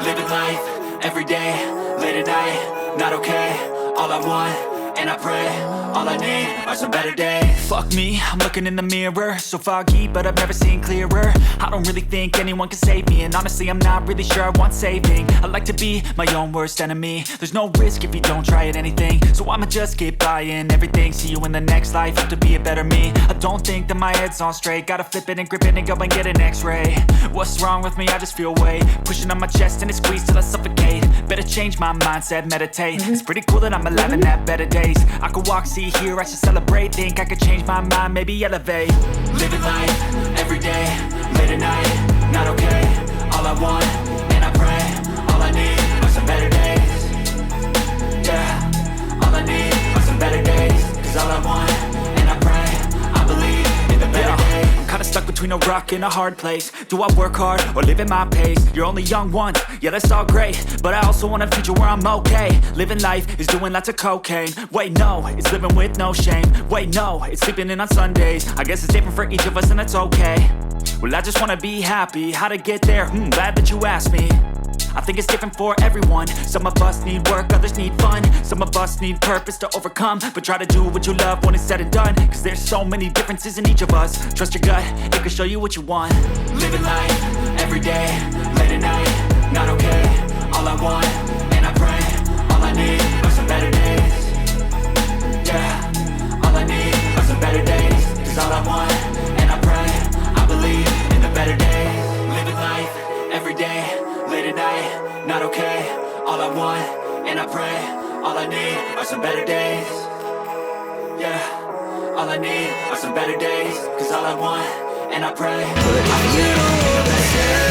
Living life, everyday, late at night, not okay. All I want, and I pray, all I need are some better days. Fuck me, I'm looking in the mirror, so foggy, but I've never seen clearer. I don't really think anyone can save me, and honestly I'm not really sure I want saving. I like to be my own worst enemy. There's no risk if you don't try at anything, so I'ma just keep buying everything. See you in the next life, have to be a better me. I don't think that my head's on straight, gotta flip it and grip it and go and get an x-ray. What's wrong with me? I just feel weight pushing on my chest and it squeezes till I suffocate. Better change my mindset, meditate. It's pretty cool that I'm alive and have better days. I could walk, see, hear, I should celebrate. Think I could change my mind, maybe elevate. Living life, everyday, late at night, not okay. All I want, and I pray, all I need are some better days. Yeah, all I need are some better days. Cause all I want, and I pray, I believe in the better days. I'm kinda stuck between a rock and a hard place. Do I work hard or live at my pace? You're only young once, yeah that's all great, but I also want a future where I'm okay. Living life is doing lots of cocaine. Wait no, it's living with no shame. Wait no, it's sleeping in on Sundays. I guess it's different for each of us and that's okay. Well I just wanna be happy, how to get there? Glad that you asked me. I think it's different for everyone. Some of us need work, others need fun. Some of us need purpose to overcome. But try to do what you love when it's said and done. Cause there's so many differences in each of us. Trust your gut, it can show you what you want. Living life, everyday, late at night, not okay. All I want, and I pray, all I need are some better days. Yeah, all I need are some better days. Cause all I want, and I pray, I believe in the better days. Living life, everyday, late at night, not okay. All I want, and I pray, all I need are some better days. Yeah, all I need are some better days. Cause all I want, and I pray, I believe in the better days.